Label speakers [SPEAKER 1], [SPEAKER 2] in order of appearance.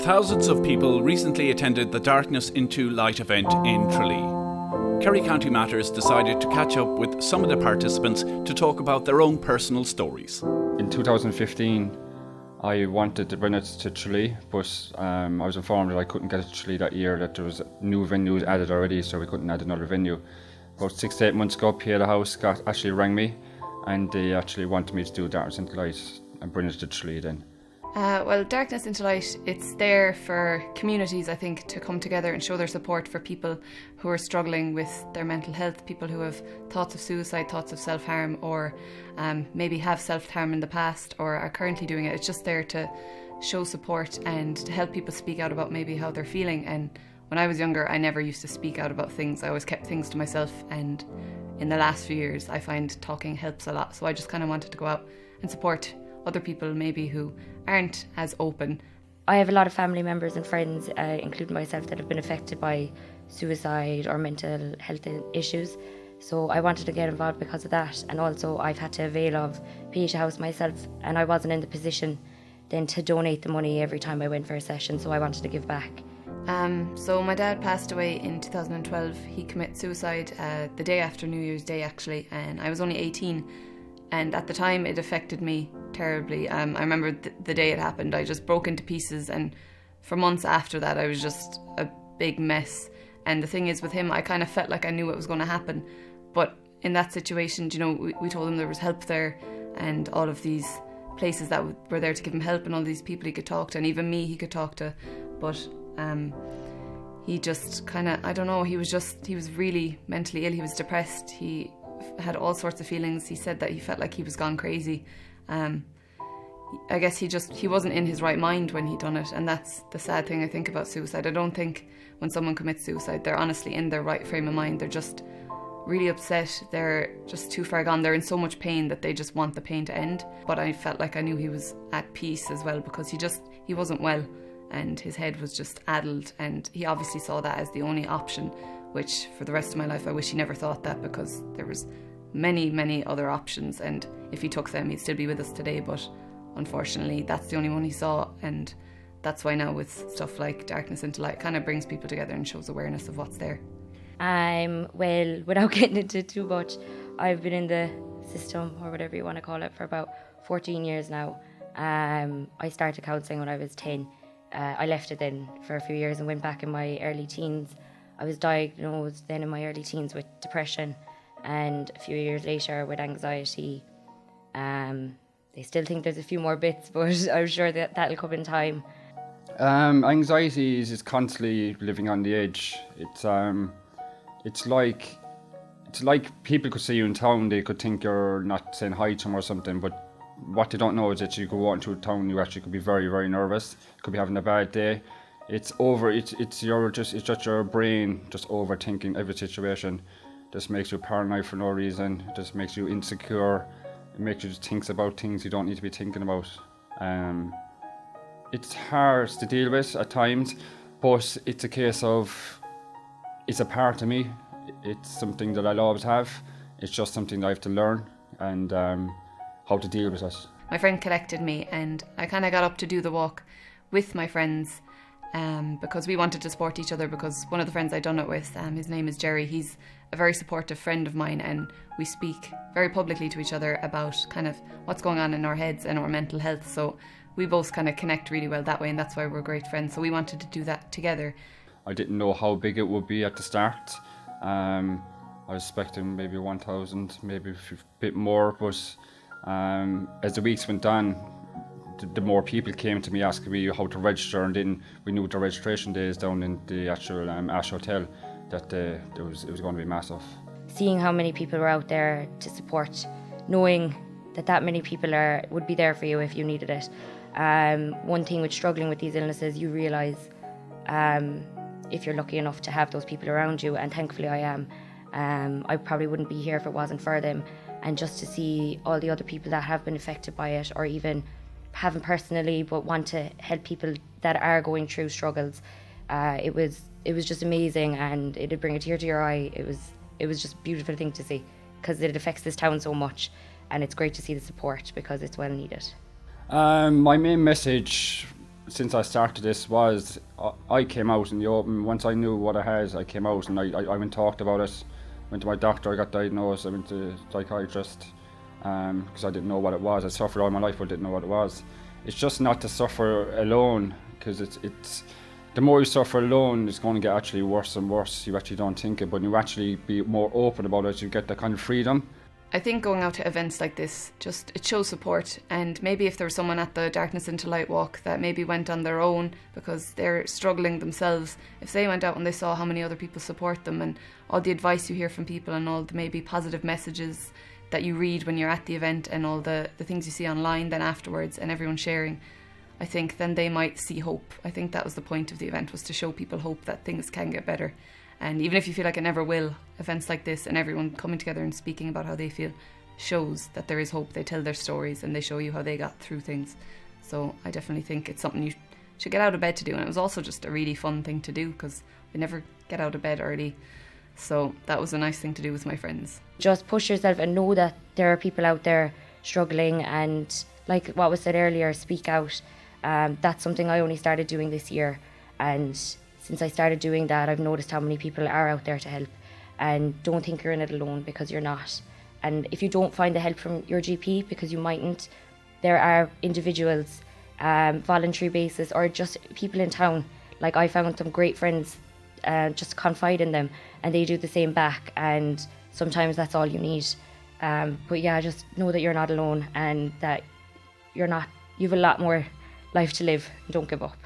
[SPEAKER 1] Thousands of people recently attended the Darkness into Light event in Tralee. Kerry County Matters decided to catch up with some of the participants to talk about their own personal stories.
[SPEAKER 2] In 2015, I wanted to bring it to Tralee, but I was informed that I couldn't get it to Tralee that year, that there was new venues added already, so we couldn't add another venue. About 6 to 8 months ago, PA House actually rang me, and they actually wanted me to do Darkness into Light and bring it to Tralee then.
[SPEAKER 3] Well, Darkness into Light, it's there for communities, I think, to come together and show their support for people who are struggling with their mental health, people who have thoughts of suicide, thoughts of self-harm, or maybe have self-harm in the past or are currently doing it. It's just there to show support and to help people speak out about maybe how they're feeling. And when I was younger, I never used to speak out about things. I always kept things to myself, and in the last few years, I find talking helps a lot. So I just kind of wanted to go out and support other people maybe who aren't as open.
[SPEAKER 4] I have a lot of family members and friends, including myself, that have been affected by suicide or mental health issues. So I wanted to get involved because of that. And also I've had to avail of PA House myself, and I wasn't in the position then to donate the money every time I went for a session, so I wanted to give back.
[SPEAKER 3] So my dad passed away in 2012. He committed suicide the day after New Year's Day actually, and I was only 18. And at the time it affected me terribly. I remember the day it happened, I just broke into pieces, and for months after that I was just a big mess. And the thing is, with him, I kind of felt like I knew what was going to happen. But in that situation, you know, we told him there was help there, and all of these places that were there to give him help, and all these people he could talk to, and even me he could talk to. But he just kind of, I don't know, he was really mentally ill. He was depressed. He had all sorts of feelings. He said that he felt like he was gone crazy. I guess he wasn't in his right mind when he'd done it, and that's the sad thing I think about suicide. I don't think when someone commits suicide they're honestly in their right frame of mind. They're just really upset, they're just too far gone, they're in so much pain that they just want the pain to end. But I felt like I knew he was at peace as well, because he wasn't well, and his head was just addled, and he obviously saw that as the only option, which for the rest of my life I wish he never thought that, because there was many other options, and if he took them he'd still be with us today. But unfortunately that's the only one he saw, and that's why now with stuff like Darkness into Light, it kind of brings people together and shows awareness of what's there.
[SPEAKER 4] Well, without getting into too much, I've been in the system, or whatever you want to call it, for about 14 years now. I started counselling when I was 10. I left it then for a few years and went back in my early teens. I was diagnosed then in my early teens with depression, and a few years later with anxiety. They still think there's a few more bits, but I'm sure that that'll come in time.
[SPEAKER 2] Anxiety is constantly living on the edge. It's like people could see you in town, they could think you're not saying hi to them or something, but what they don't know is that you could walk into town, you actually could be very nervous, you could be having a bad day. It's just your brain just overthinking every situation. Just makes you paranoid for no reason. It just makes you insecure. It makes you just think about things you don't need to be thinking about. It's hard to deal with at times, but it's a case of, it's a part of me. It's something that I'll always have. It's just something that I have to learn, and how to deal with it.
[SPEAKER 3] My friend collected me, and I kind of got up to do the walk with my friends, because we wanted to support each other, because one of the friends I'd done it with, his name is Jerry, he's a very supportive friend of mine, and we speak very publicly to each other about kind of what's going on in our heads and our mental health. So we both kind of connect really well that way, and that's why we're great friends. So we wanted to do that together.
[SPEAKER 2] I didn't know how big it would be at the start. I was expecting maybe 1,000, maybe a bit more, but as the weeks went on, the more people came to me asking me how to register, and then we knew the registration days down in the actual Ash Hotel that it was going to be massive.
[SPEAKER 4] Seeing how many people were out there to support, knowing that many people would be there for you if you needed it. One thing with struggling with these illnesses, you realise if you're lucky enough to have those people around you, and thankfully I am. I probably wouldn't be here if it wasn't for them. And just to see all the other people that have been affected by it, or even haven't personally but want to help people that are going through struggles, it was just amazing, and it'd bring a tear to your eye. It was just a beautiful thing to see, because it affects this town so much, and it's great to see the support because it's well needed.
[SPEAKER 2] My main message since I started this was I came out in the open. Once I knew what I had, I came out and I went and talked about it. Went to my doctor, I got diagnosed, I went to a psychiatrist because I didn't know what it was. I suffered all my life but didn't know what it was. It's just not to suffer alone, because it's the more you suffer alone, it's going to get actually worse and worse. You actually don't think it, but you actually be more open about it, you get that kind of freedom.
[SPEAKER 3] I think going out to events like this, it shows support, and maybe if there was someone at the Darkness into Light walk that maybe went on their own because they're struggling themselves, if they went out and they saw how many other people support them and all the advice you hear from people and all the maybe positive messages that you read when you're at the event and all the things you see online then afterwards and everyone sharing, I think then they might see hope. I think that was the point of the event, was to show people hope that things can get better. And even if you feel like it never will, events like this and everyone coming together and speaking about how they feel shows that there is hope. They tell their stories and they show you how they got through things. So I definitely think it's something you should get out of bed to do. And it was also just a really fun thing to do because we never get out of bed early. So that was a nice thing to do with my friends.
[SPEAKER 4] Just push yourself and know that there are people out there struggling, and like what was said earlier, speak out. That's something I only started doing this year, and since I started doing that, I've noticed how many people are out there to help. And don't think you're in it alone, because you're not. And if you don't find the help from your GP, because you mightn't, there are individuals, voluntary basis, or just people in town. Like I found some great friends, just confide in them and they do the same back, and sometimes that's all you need. But yeah, just know that you're not alone and that you've a lot more life to live. Don't give up.